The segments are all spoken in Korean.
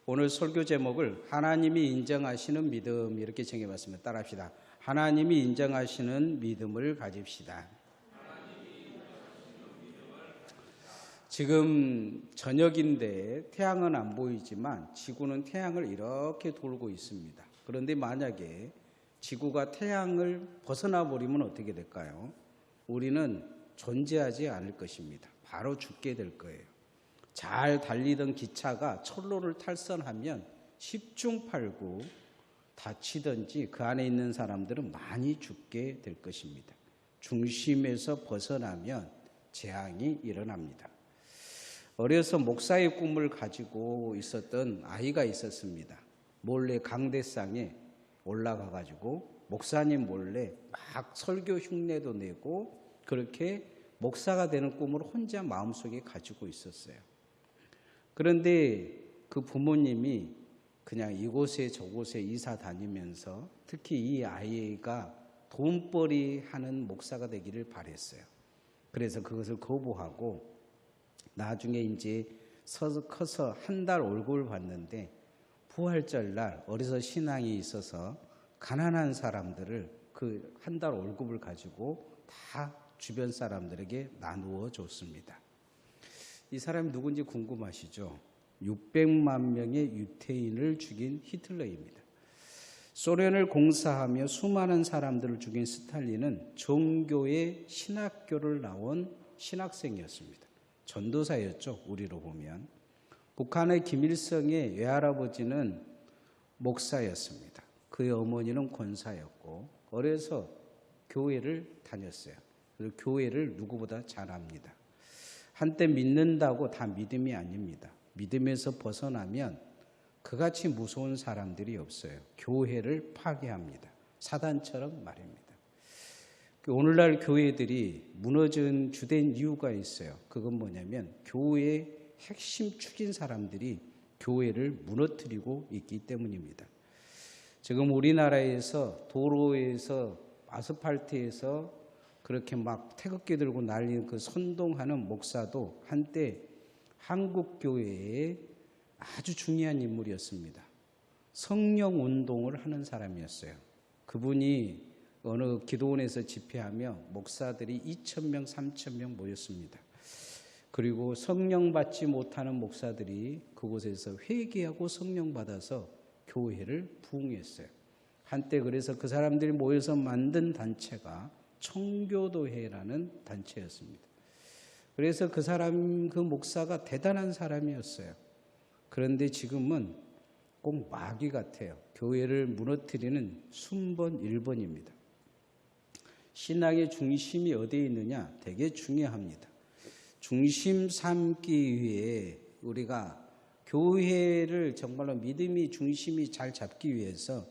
오늘 설교 제목을 하나님이 인정하시는 믿음 이렇게 정해봤습니다. 따라합시다. 하나님이 인정하시는 믿음을 가집시다. 지금 저녁인데 태양은 안 보이지만 지구는 태양을 이렇게 돌고 있습니다. 그런데 만약에 지구가 태양을 벗어나 버리면 어떻게 될까요? 우리는 존재하지 않을 것입니다. 바로 죽게 될 거예요. 잘 달리던 기차가 철로를 탈선하면 10중 8구 다치든지 그 안에 있는 사람들은 많이 죽게 될 것입니다. 중심에서 벗어나면 재앙이 일어납니다. 어려서 목사의 꿈을 가지고 있었던 아이가 있었습니다. 몰래 강대상에 올라가 가지고 목사님 몰래 막 설교 흉내도 내고 그렇게 목사가 되는 꿈을 혼자 마음속에 가지고 있었어요. 그런데 그 부모님이 그냥 이곳에 저곳에 이사 다니면서 특히 이 아이가 돈벌이 하는 목사가 되기를 바랬어요. 그래서 그것을 거부하고 나중에 이제 커서 한 달 월급을 받는데 부활절 날 어려서 신앙이 있어서 가난한 사람들을 그 한 달 월급을 가지고 다 주변 사람들에게 나누어 줬습니다. 이 사람이 누군지 궁금하시죠? 600만 명의 유태인을 죽인 히틀러입니다. 소련을 공사하며 수많은 사람들을 죽인 스탈린은 종교의 신학교를 나온 신학생이었습니다. 전도사였죠, 우리로 보면. 북한의 김일성의 외할아버지는 목사였습니다. 그의 어머니는 권사였고 어려서 교회를 다녔어요. 그래서 교회를 누구보다 잘 압니다. 한때 믿는다고 다 믿음이 아닙니다. 믿음에서 벗어나면 그같이 무서운 사람들이 없어요. 교회를 파괴합니다. 사단처럼 말입니다. 오늘날 교회들이 무너진 주된 이유가 있어요. 그건 뭐냐면 교회의 핵심 축인 사람들이 교회를 무너뜨리고 있기 때문입니다. 지금 우리나라에서 도로에서 아스팔트에서 그렇게 막 태극기 들고 날리는 그 선동하는 목사도 한때 한국 교회에 아주 중요한 인물이었습니다. 성령 운동을 하는 사람이었어요. 그분이 어느 기도원에서 집회하며 목사들이 2,000명, 3,000명 모였습니다. 그리고 성령 받지 못하는 목사들이 그곳에서 회개하고 성령 받아서 교회를 부흥했어요. 한때 그래서 그 사람들이 모여서 만든 단체가 청교도회라는 단체였습니다. 그래서 그 목사가 대단한 사람이었어요. 그런데 지금은 꼭 마귀 같아요. 교회를 무너뜨리는 순번 1번입니다. 신앙의 중심이 어디에 있느냐? 되게 중요합니다. 중심 삼기 위해 우리가 교회를 정말로 믿음이 중심이 잘 잡기 위해서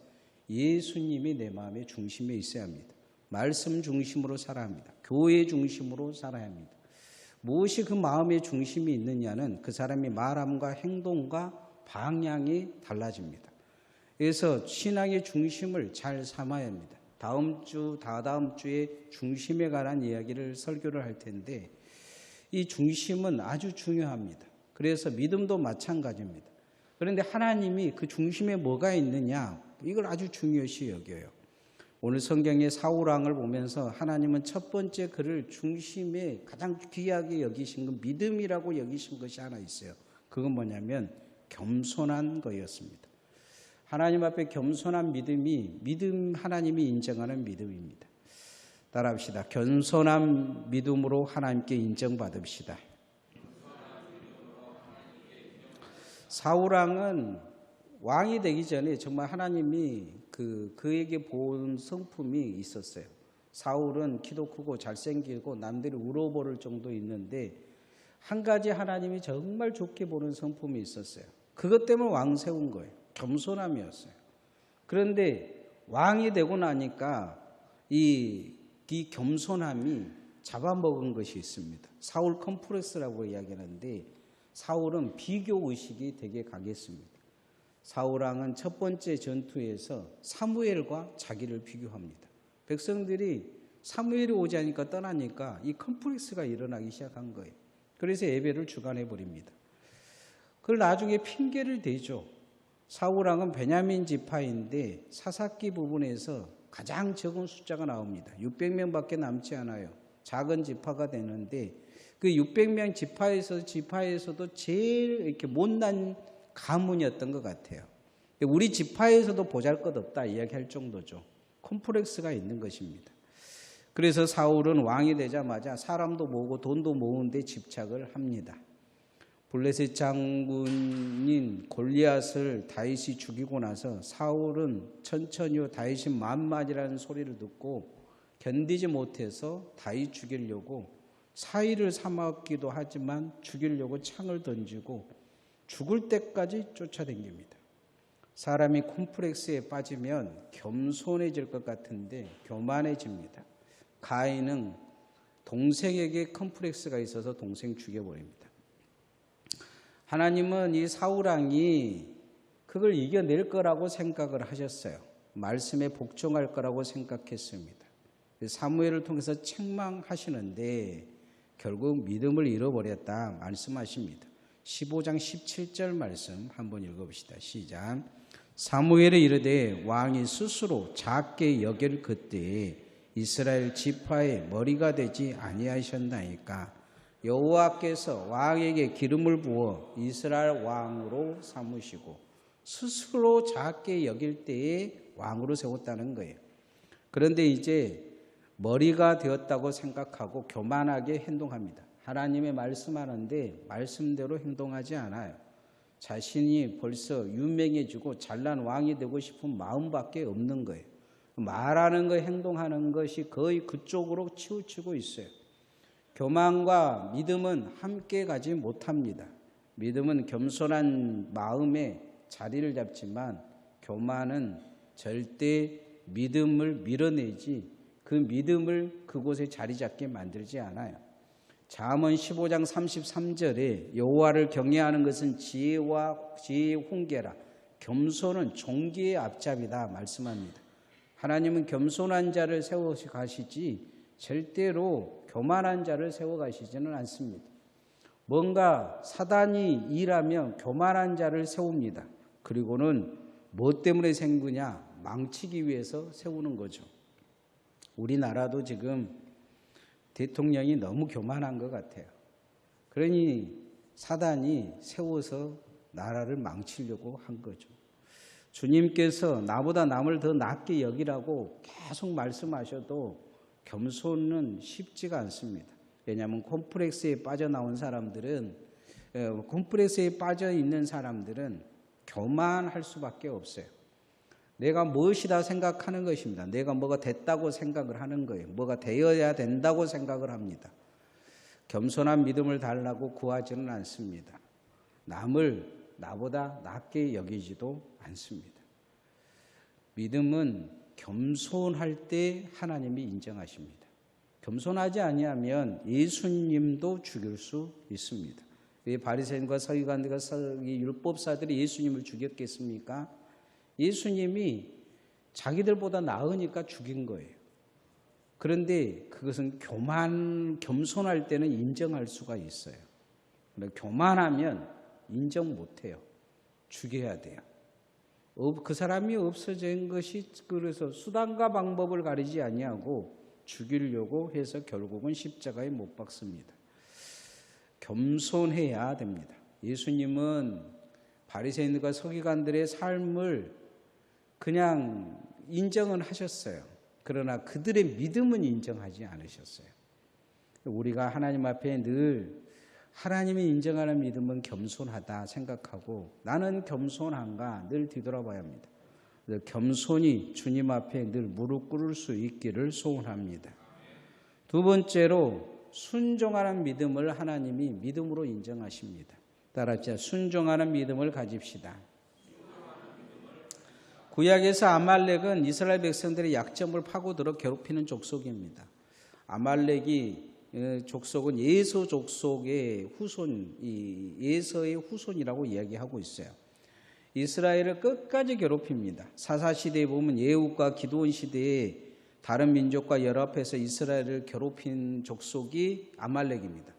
예수님이 내 마음의 중심에 있어야 합니다. 말씀 중심으로 살아야 합니다. 교회 중심으로 살아야 합니다. 무엇이 그 마음의 중심이 있느냐는 그 사람의 말함과 행동과 방향이 달라집니다. 그래서 신앙의 중심을 잘 삼아야 합니다. 다음 주, 다다음 주에 중심에 관한 이야기를 설교를 할 텐데 이 중심은 아주 중요합니다. 그래서 믿음도 마찬가지입니다. 그런데 하나님이 그 중심에 뭐가 있느냐 이걸 아주 중요시 여겨요. 오늘 성경의 사울왕을 보면서 하나님은 첫 번째 그를 중심에 가장 귀하게 여기신 건 믿음이라고 여기신 것이 하나 있어요. 그건 뭐냐면 겸손한 거였습니다. 하나님 앞에 겸손한 믿음이 하나님이 인정하는 믿음입니다. 따라합시다. 겸손한 믿음으로 하나님께 인정받읍시다. 사울왕은 왕이 되기 전에 정말 하나님이 그에게 본 성품이 있었어요. 사울은 키도 크고 잘생기고 남들이 울어버릴 정도 있는데 한 가지 하나님이 정말 좋게 보는 성품이 있었어요. 그것 때문에 왕 세운 거예요. 겸손함이었어요. 그런데 왕이 되고 나니까 이 겸손함이 잡아먹은 것이 있습니다. 사울 컴플렉스라고 이야기하는데 사울은 비교 의식이 되게 강했습니다. 사울왕은 첫 번째 전투에서 사무엘과 자기를 비교합니다. 백성들이 사무엘이 오지 않으니까 떠나니까 이 컴플렉스가 일어나기 시작한 거예요. 그래서 예배를 주관해 버립니다. 그걸 나중에 핑계를 대죠. 사울왕은 베냐민 지파인데 사사기 부분에서 가장 적은 숫자가 나옵니다. 600명밖에 남지 않아요. 작은 지파가 되는데 그 600명 지파에서도 제일 이렇게 못난 가문이었던 것 같아요. 우리 지파에서도 보잘것없다 이야기할 정도죠. 콤플렉스가 있는 것입니다. 그래서 사울은 왕이 되자마자 사람도 모으고 돈도 모으는 데 집착을 합니다. 블레셋 장군인 골리앗을 다윗이 죽이고 나서 사울은 천천히요 다윗이 만만이라는 소리를 듣고 견디지 못해서 다윗 죽이려고 사위를 삼았기도 하지만 죽이려고 창을 던지고 죽을 때까지 쫓아다닙니다. 사람이 콤플렉스에 빠지면 겸손해질 것 같은데 교만해집니다. 가인은 동생에게 컴플렉스가 있어서 동생 죽여버립니다. 하나님은 이 사울왕이 그걸 이겨낼 거라고 생각을 하셨어요. 말씀에 복종할 거라고 생각했습니다. 사무엘을 통해서 책망하시는데 결국 믿음을 잃어버렸다 말씀하십니다. 15장 17절 말씀 한번 읽어봅시다. 시작. 사무엘이 이르되 왕이 스스로 작게 여길 그때에 이스라엘 지파의 머리가 되지 아니하셨나이까. 여호와께서 왕에게 기름을 부어 이스라엘 왕으로 삼으시고 스스로 작게 여길 때에 왕으로 세웠다는 거예요. 그런데 이제 머리가 되었다고 생각하고 교만하게 행동합니다. 하나님의 말씀하는데 말씀대로 행동하지 않아요. 자신이 벌써 유명해지고 잘난 왕이 되고 싶은 마음밖에 없는 거예요. 말하는 거 행동하는 것이 거의 그쪽으로 치우치고 있어요. 교만과 믿음은 함께 가지 못합니다. 믿음은 겸손한 마음에 자리를 잡지만 교만은 절대 믿음을 밀어내지 그 믿음을 그곳에 자리 잡게 만들지 않아요. 잠언 15장 33절에 여호와를 경외하는 것은 지혜의 훈계라 겸손은 존귀의 앞잡이다 말씀합니다. 하나님은 겸손한 자를 세워가시지 절대로 교만한 자를 세워가시지는 않습니다. 뭔가 사단이 일하면 교만한 자를 세웁니다. 그리고는 뭐 때문에 생기냐? 망치기 위해서 세우는 거죠. 우리나라도 지금 대통령이 너무 교만한 것 같아요. 그러니 사단이 세워서 나라를 망치려고 한 거죠. 주님께서 나보다 남을 더 낮게 여기라고 계속 말씀하셔도 겸손은 쉽지가 않습니다. 왜냐하면 콤플렉스에 빠져나온 사람들은 콤플렉스에 빠져 있는 사람들은 교만할 수밖에 없어요. 내가 무엇이다 생각하는 것입니다. 내가 뭐가 됐다고 생각을 하는 거예요. 뭐가 되어야 된다고 생각을 합니다. 겸손한 믿음을 달라고 구하지는 않습니다. 남을 나보다 낮게 여기지도 않습니다. 믿음은 겸손할 때 하나님이 인정하십니다. 겸손하지 아니하면 예수님도 죽일 수 있습니다. 왜 바리새인과 서기관들과 율법사들이 예수님을 죽였겠습니까? 예수님이 자기들보다 나으니까 죽인 거예요. 그런데 그것은 겸손할 때는 인정할 수가 있어요. 교만하면 인정 못해요. 죽여야 돼요. 그 사람이 없어진 것이 그래서 수단과 방법을 가리지 아니하고 죽이려고 해서 결국은 십자가에 못 박습니다. 겸손해야 됩니다. 예수님은 바리새인들과 서기관들의 삶을 그냥 인정은 하셨어요. 그러나 그들의 믿음은 인정하지 않으셨어요. 우리가 하나님 앞에 늘 하나님이 인정하는 믿음은 겸손하다 생각하고 나는 겸손한가 늘 뒤돌아봐야 합니다. 겸손히 주님 앞에 늘 무릎 꿇을 수 있기를 소원합니다. 두 번째로 순종하는 믿음을 하나님이 믿음으로 인정하십니다. 따라합시다. 순종하는 믿음을 가집시다. 구약에서 아말렉은 이스라엘 백성들의 약점을 파고들어 괴롭히는 족속입니다. 아말렉이 족속은 예서 족속의 후손, 예서의 후손이라고 이야기하고 있어요. 이스라엘을 끝까지 괴롭힙니다. 사사시대에 보면 예후과 기드온 시대에 다른 민족과 연합해서 이스라엘을 괴롭힌 족속이 아말렉입니다.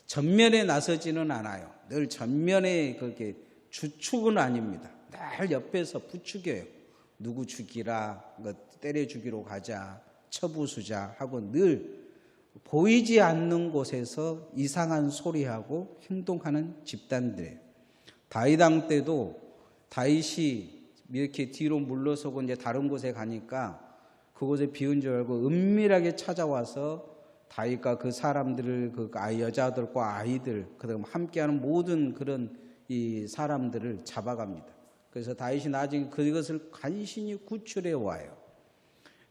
전면에 나서지는 않아요. 늘 전면에 그렇게 주축은 아닙니다. 늘 늘 옆에서 부추겨요. 누구 죽이라, 때려 죽이러 가자, 처부수자 하고 늘 보이지 않는 곳에서 이상한 소리하고 행동하는 집단들이에요. 다윗 왕 때도 다윗이 이렇게 뒤로 물러서고 이제 다른 곳에 가니까 그곳에 비운 줄 알고 은밀하게 찾아와서 다윗과 그 사람들을, 그 여자들과 아이들, 그다음 함께하는 모든 그런 이 사람들을 잡아갑니다. 그래서 다윗이 나중에 그것을 간신히 구출해 와요.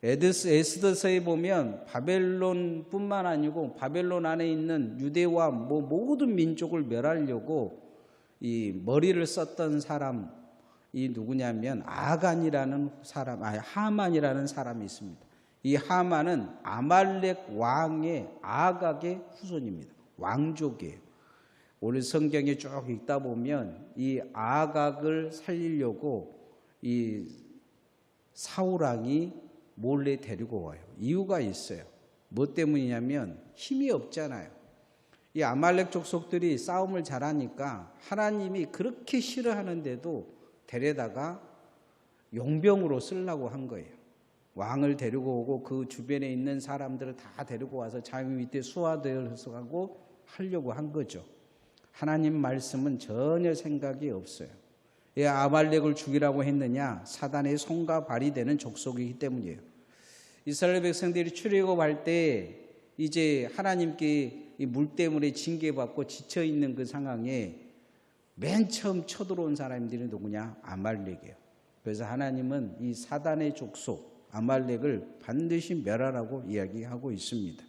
에스더서에 보면 바벨론뿐만 아니고 바벨론 안에 있는 유대와 모든 민족을 멸하려고 이 머리를 썼던 사람이 누구냐면 아간이라는 사람, 하만이라는 사람이 있습니다. 이 하만은 아말렉 왕의 아각의 후손입니다. 왕족이에요. 오늘 성경에 쭉 읽다 보면 이 아각을 살리려고 이 사울 왕이 몰래 데리고 와요. 이유가 있어요. 뭐 때문이냐면 힘이 없잖아요. 이 아말렉 족속들이 싸움을 잘하니까 하나님이 그렇게 싫어하는데도 데려다가 용병으로 쓰려고 한 거예요. 왕을 데리고 오고 그 주변에 있는 사람들을 다 데리고 와서 자기 밑에 수하되어서 하고 하려고 한 거죠. 하나님 말씀은 전혀 생각이 없어요. 왜 아말렉을 죽이라고 했느냐? 사단의 손과 발이 되는 족속이기 때문이에요. 이스라엘 백성들이 출애굽할 때 이제 하나님께 이 물 때문에 징계받고 지쳐 있는 그 상황에 맨 처음 쳐들어온 사람들이 누구냐? 아말렉이에요. 그래서 하나님은 이 사단의 족속 아말렉을 반드시 멸하라고 이야기하고 있습니다.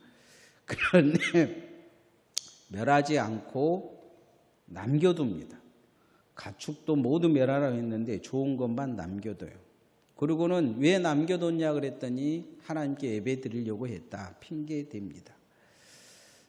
그런데 멸하지 않고 남겨둡니다. 가축도 모두 멸하라고 했는데 좋은 것만 남겨둬요. 그리고는 왜 남겨뒀냐 그랬더니 하나님께 예배 드리려고 했다. 핑계댑니다.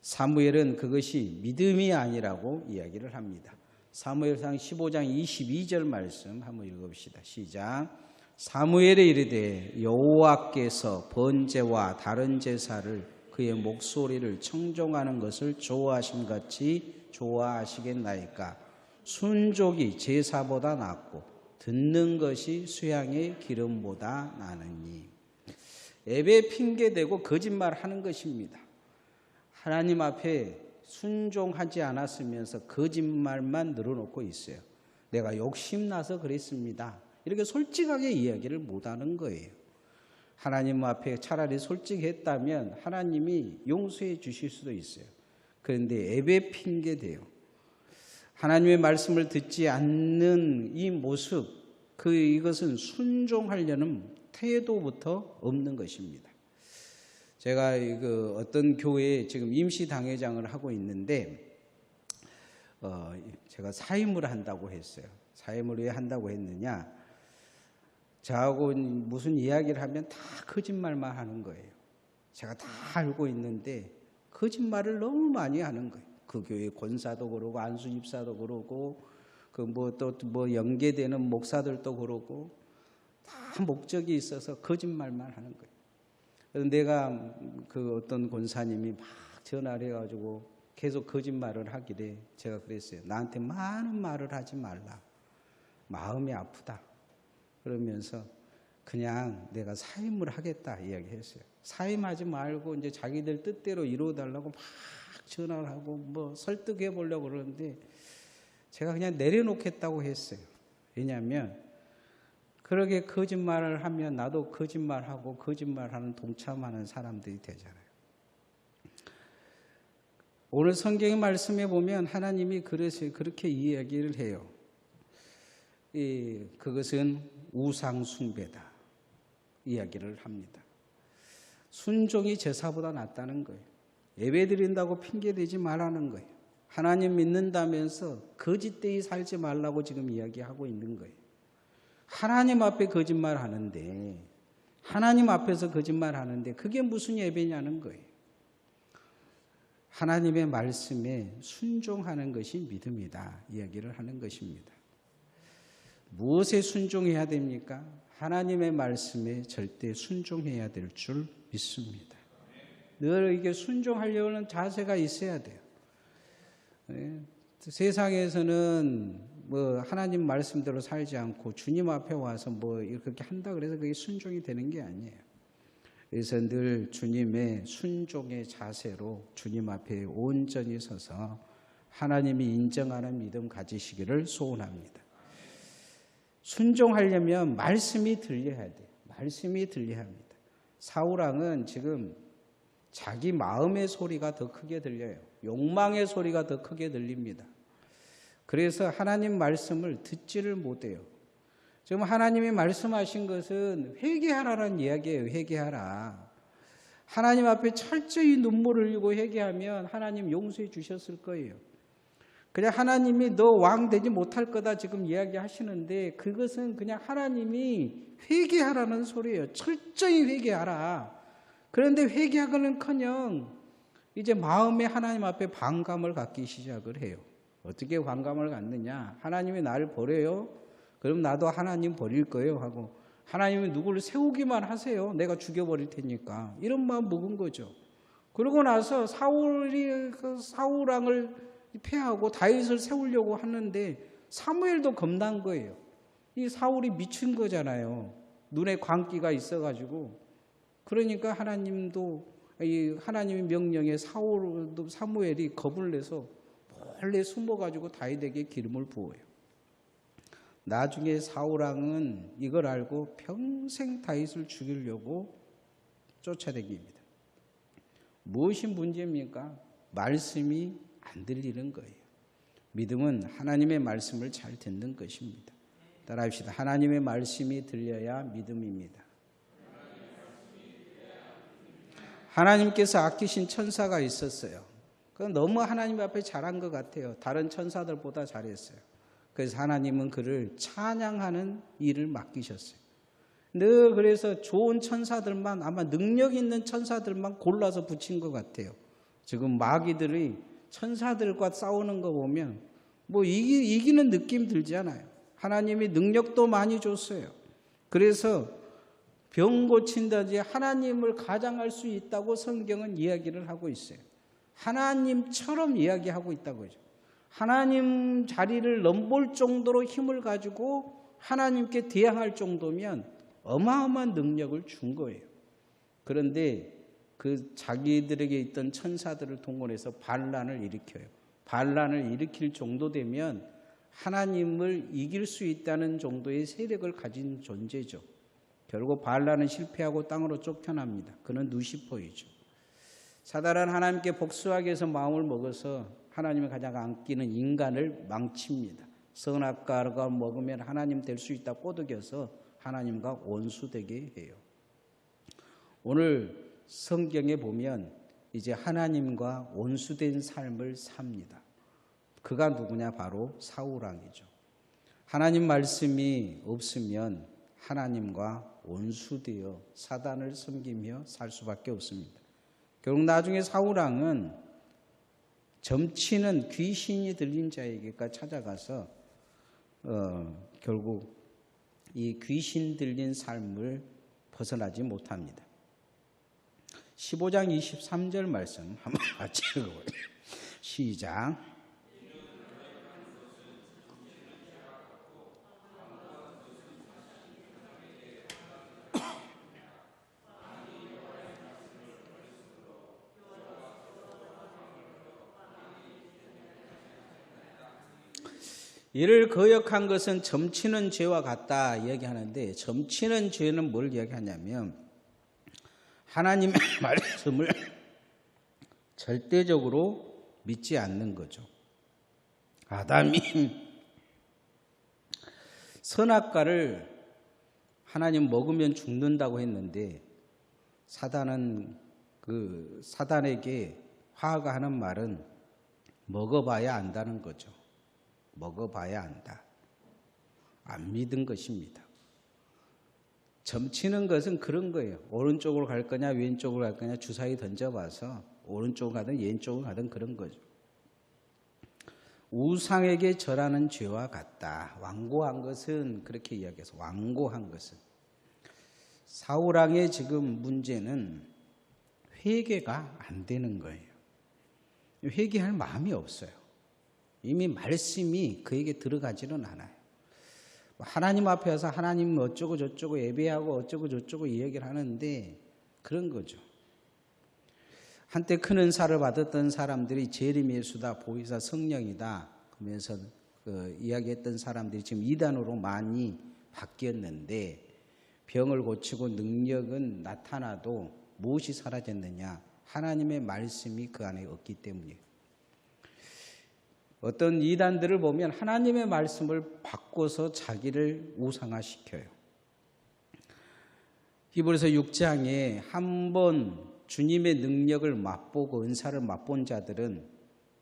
사무엘은 그것이 믿음이 아니라고 이야기를 합니다. 사무엘상 15장 22절 말씀 한번 읽어봅시다. 시작. 사무엘에 이르되 여호와께서 번제와 다른 제사를 그의 목소리를 청종하는 것을 좋아하신 같이 좋아하시겠나이까. 순족이 제사보다 낫고 듣는 것이 수양의 기름보다 나으니. 예배 핑계대고 거짓말하는 것입니다. 하나님 앞에 순종하지 않았으면서 거짓말만 늘어놓고 있어요. 내가 욕심나서 그랬습니다. 이렇게 솔직하게 이야기를 못하는 거예요. 하나님 앞에 차라리 솔직했다면 하나님이 용서해 주실 수도 있어요. 그런데 예배 핑계대요. 하나님의 말씀을 듣지 않는 이 모습, 이것은 순종하려는 태도부터 없는 것입니다. 제가 어떤 교회에 지금 임시당회장을 하고 있는데, 제가 사임을 한다고 했어요. 사임을 왜 한다고 했느냐? 저하고 무슨 이야기를 하면 다 거짓말만 하는 거예요. 제가 다 알고 있는데 거짓말을 너무 많이 하는 거예요. 그 교회 권사도 그러고 안수집사도 그러고 또 연계되는 목사들도 그러고 다 목적이 있어서 거짓말만 하는 거예요. 그래서 내가 어떤 권사님이 막 전화를 해가지고 계속 거짓말을 하길래 제가 그랬어요. 나한테 많은 말을 하지 말라. 마음이 아프다. 그러면서 그냥 내가 사임을 하겠다 이야기했어요. 사임하지 말고 이제 자기들 뜻대로 이루어달라고 막 전화를 하고 설득해 보려고 그러는데 제가 그냥 내려놓겠다고 했어요. 왜냐하면 그렇게 거짓말을 하면 나도 거짓말하고 거짓말하는 동참하는 사람들이 되잖아요. 오늘 성경의 말씀에 보면 하나님이 그렇게 이야기를 해요. 그것은 우상 숭배다 이야기를 합니다. 순종이 제사보다 낫다는 거예요. 예배 드린다고 핑계대지 말라는 거예요. 하나님 믿는다면서 거짓되이 살지 말라고 지금 이야기하고 있는 거예요. 하나님 앞에 거짓말하는데, 하나님 앞에서 거짓말하는데 그게 무슨 예배냐는 거예요. 하나님의 말씀에 순종하는 것이 믿음이다 이야기를 하는 것입니다. 무엇에 순종해야 됩니까? 하나님의 말씀에 절대 순종해야 될 줄 믿습니다. 늘 이게 순종하려는 자세가 있어야 돼요. 세상에서는 뭐 하나님 말씀대로 살지 않고 주님 앞에 와서 뭐 이렇게 한다 그래서 그게 순종이 되는 게 아니에요. 그래서 늘 주님의 순종의 자세로 주님 앞에 온전히 서서 하나님이 인정하는 믿음 가지시기를 소원합니다. 순종하려면 말씀이 들려야 돼요. 말씀이 들려야 합니다. 사울왕은 지금 자기 마음의 소리가 더 크게 들려요. 욕망의 소리가 더 크게 들립니다. 그래서 하나님 말씀을 듣지를 못해요. 지금 하나님이 말씀하신 것은 회개하라는 이야기예요. 회개하라. 하나님 앞에 철저히 눈물을 흘리고 회개하면 하나님 용서해 주셨을 거예요. 그냥 하나님이 너 왕 되지 못할 거다 지금 이야기하시는데 그것은 그냥 하나님이 회개하라는 소리예요. 철저히 회개하라. 그런데 회개하고는커녕 이제 마음에 하나님 앞에 반감을 갖기 시작을 해요. 어떻게 반감을 갖느냐? 하나님이 나를 버려요? 그럼 나도 하나님 버릴 거예요 하고 하나님이 누구를 세우기만 하세요. 내가 죽여버릴 테니까. 이런 마음 먹은 거죠. 그러고 나서 사울이 사울왕을 패하고 다윗을 세우려고 하는데 사무엘도 겁난 거예요. 이 사울이 미친 거잖아요. 눈에 광기가 있어가지고. 그러니까 하나님의 명령에 사무엘이 겁을 내서 몰래 숨어가지고 다윗에게 기름을 부어요. 나중에 사울왕은 이걸 알고 평생 다윗을 죽이려고 쫓아다닙니다. 무엇이 문제입니까? 말씀이 안 들리는 거예요. 믿음은 하나님의 말씀을 잘 듣는 것입니다. 따라합시다. 하나님의 말씀이 들려야 믿음입니다. 하나님께서 아끼신 천사가 있었어요. 그건 너무 하나님 앞에 잘한 것 같아요. 다른 천사들보다 잘했어요. 그래서 하나님은 그를 찬양하는 일을 맡기셨어요. 늘 그래서 좋은 천사들만 아마 능력 있는 천사들만 골라서 붙인 것 같아요. 지금 마귀들이 천사들과 싸우는 거 보면 뭐 이기는 느낌 들지 않아요. 하나님이 능력도 많이 줬어요. 그래서 병 고친다든지 하나님을 가장할 수 있다고 성경은 이야기를 하고 있어요. 하나님처럼 이야기하고 있다고 하죠. 하나님 자리를 넘볼 정도로 힘을 가지고 하나님께 대항할 정도면 어마어마한 능력을 준 거예요. 그런데 그 자기들에게 있던 천사들을 동원해서 반란을 일으켜요. 반란을 일으킬 정도 되면 하나님을 이길 수 있다는 정도의 세력을 가진 존재죠. 결국 반란은 실패하고 땅으로 쫓겨납니다. 그는 누시퍼이죠. 사단은 하나님께 복수하기 위해서 마음을 먹어서 하나님이 가장 아끼는 인간을 망칩니다. 선악과를 먹으면 하나님 될 수 있다 꼬드겨서 하나님과 원수되게 해요. 오늘 성경에 보면 이제 하나님과 원수된 삶을 삽니다. 그가 누구냐? 바로 사울왕이죠. 하나님 말씀이 없으면 하나님과 원수되어 사단을 섬기며 살 수밖에 없습니다. 결국 나중에 사울왕은 점치는 귀신이 들린 자에게까지 찾아가서 결국 이 귀신 들린 삶을 벗어나지 못합니다. 15장 23절 말씀 한번 같이 읽어보세요. 시작. 이를 거역한 것은 점치는 죄와 같다 이야기하는데 점치는 죄는 뭘 이야기하냐면 하나님의 말씀을 절대적으로 믿지 않는 거죠. 아담이 선악과를 하나님 먹으면 죽는다고 했는데 사단에게 화가 하는 말은 먹어봐야 안다는 거죠. 먹어봐야 안다. 안 믿은 것입니다. 점치는 것은 그런 거예요. 오른쪽으로 갈 거냐 왼쪽으로 갈 거냐 주사위 던져봐서 오른쪽으로 가든 왼쪽으로 가든 그런 거죠. 우상에게 절하는 죄와 같다. 완고한 것은 그렇게 이야기해서 완고한 것은 사울왕의 지금 문제는 회개가 안 되는 거예요. 회개할 마음이 없어요. 이미 말씀이 그에게 들어가지는 않아요. 하나님 앞에 와서 하나님 어쩌고 저쩌고 예배하고 어쩌고 저쩌고 이야기를 하는데 그런 거죠. 한때 큰 은사를 받았던 사람들이 재림 예수다, 보혜사 성령이다 그러면서 이야기했던 사람들이 지금 이단으로 많이 바뀌었는데 병을 고치고 능력은 나타나도 무엇이 사라졌느냐? 하나님의 말씀이 그 안에 없기 때문이에요. 어떤 이단들을 보면 하나님의 말씀을 바꿔서 자기를 우상화시켜요. 히브리서 6장에 한번 주님의 능력을 맛보고 은사를 맛본 자들은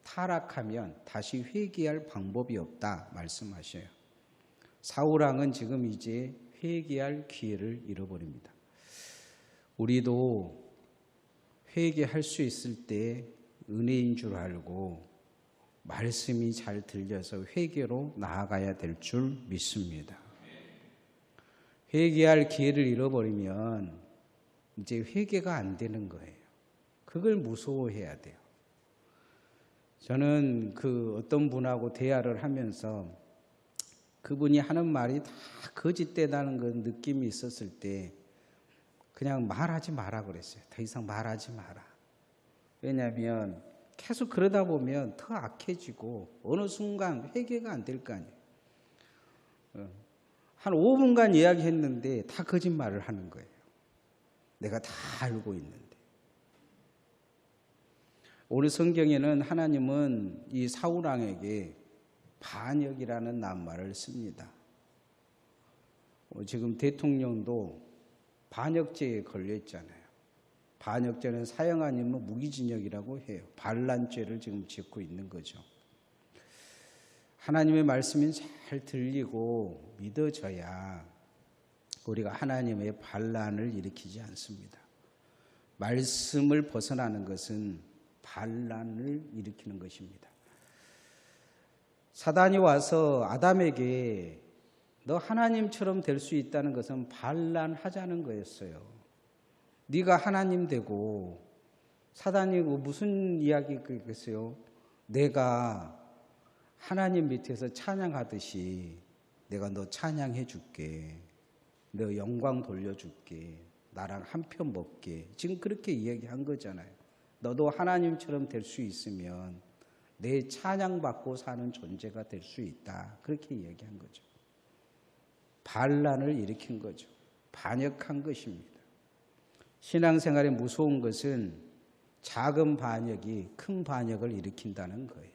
타락하면 다시 회개할 방법이 없다 말씀하셔요. 사울왕은 지금 이제 회개할 기회를 잃어버립니다. 우리도 회개할 수 있을 때 은혜인 줄 알고 말씀이 잘 들려서 회개로 나아가야 될 줄 믿습니다. 회개할 기회를 잃어버리면 이제 회개가 안 되는 거예요. 그걸 무서워해야 돼요. 저는 어떤 분하고 대화를 하면서 그분이 하는 말이 다 거짓되다는 그 느낌이 있었을 때 그냥 말하지 마라 그랬어요. 더 이상 말하지 마라. 왜냐하면 계속 그러다 보면 더 악해지고 어느 순간 회개가 안 될 거 아니에요. 한 5분간 이야기했는데 다 거짓말을 하는 거예요. 내가 다 알고 있는데. 오늘 성경에는 하나님은 이 사울왕에게 반역이라는 낱말을 씁니다. 지금 대통령도 반역죄에 걸려 있잖아요. 반역죄는 사형 아니면 무기징역이라고 해요. 반란죄를 지금 짓고 있는 거죠. 하나님의 말씀이 잘 들리고 믿어져야 우리가 하나님의 반란을 일으키지 않습니다. 말씀을 벗어나는 것은 반란을 일으키는 것입니다. 사단이 와서 아담에게 너 하나님처럼 될 수 있다는 것은 반란하자는 거였어요. 네가 하나님 되고 사단이 무슨 이야기겠어요? 내가 하나님 밑에서 찬양하듯이 내가 너 찬양해 줄게. 너 영광 돌려줄게. 나랑 한 편 먹게. 지금 그렇게 이야기한 거잖아요. 너도 하나님처럼 될 수 있으면 내 찬양받고 사는 존재가 될 수 있다. 그렇게 이야기한 거죠. 반란을 일으킨 거죠. 반역한 것입니다. 신앙생활의 무서운 것은 작은 반역이 큰 반역을 일으킨다는 거예요.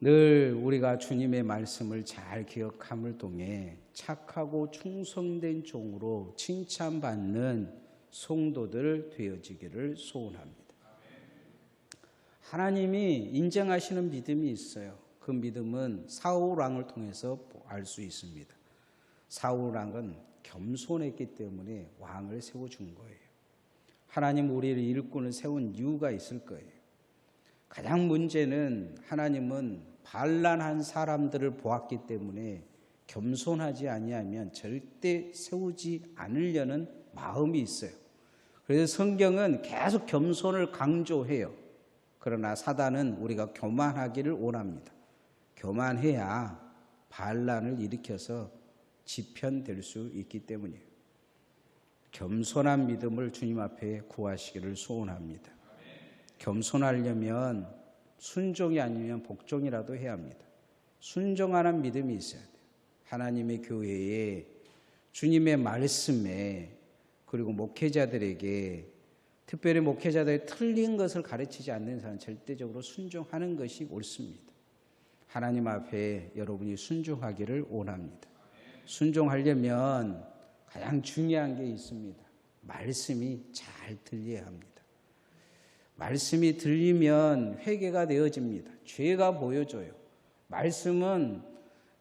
늘 우리가 주님의 말씀을 잘 기억함을 통해 착하고 충성된 종으로 칭찬받는 성도들 되어지기를 소원합니다. 하나님이 인정하시는 믿음이 있어요. 그 믿음은 사울왕을 통해서 알 수 있습니다. 사울왕은 겸손했기 때문에 왕을 세워준 거예요. 하나님 우리를 일꾼을 세운 이유가 있을 거예요. 가장 문제는 하나님은 반란한 사람들을 보았기 때문에 겸손하지 아니하면 절대 세우지 않으려는 마음이 있어요. 그래서 성경은 계속 겸손을 강조해요. 그러나 사단은 우리가 교만하기를 원합니다. 교만해야 반란을 일으켜서 지편될 수 있기 때문이에요. 겸손한 믿음을 주님 앞에 구하시기를 소원합니다. 겸손하려면 순종이 아니면 복종이라도 해야 합니다. 순종하는 믿음이 있어야 돼요. 하나님의 교회에 주님의 말씀에 그리고 목회자들에게 특별히 목회자들이 틀린 것을 가르치지 않는 사람은 절대적으로 순종하는 것이 옳습니다. 하나님 앞에 여러분이 순종하기를 원합니다. 순종하려면 가장 중요한 게 있습니다. 말씀이 잘 들려야 합니다. 말씀이 들리면 회개가 되어집니다. 죄가 보여져요. 말씀은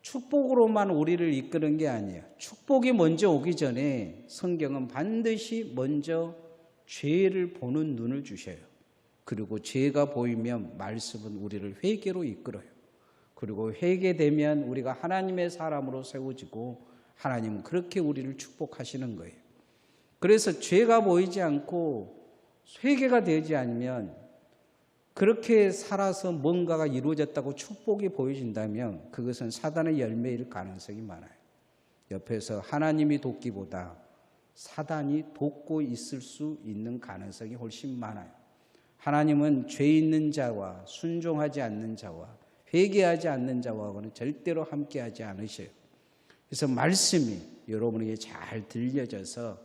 축복으로만 우리를 이끄는 게 아니에요. 축복이 먼저 오기 전에 성경은 반드시 먼저 죄를 보는 눈을 주셔요. 그리고 죄가 보이면 말씀은 우리를 회개로 이끌어요. 그리고 회개되면 우리가 하나님의 사람으로 세워지고 하나님은 그렇게 우리를 축복하시는 거예요. 그래서 죄가 보이지 않고 회개가 되지 않으면 그렇게 살아서 뭔가가 이루어졌다고 축복이 보여진다면 그것은 사단의 열매일 가능성이 많아요. 옆에서 하나님이 돕기보다 사단이 돕고 있을 수 있는 가능성이 훨씬 많아요. 하나님은 죄 있는 자와 순종하지 않는 자와 회개하지 않는 자와는 절대로 함께하지 않으셔요. 그래서 말씀이 여러분에게 잘 들려져서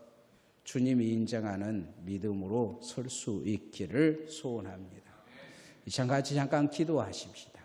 주님이 인정하는 믿음으로 설 수 있기를 소원합니다. 이 시간 같이 잠깐 기도하십시다.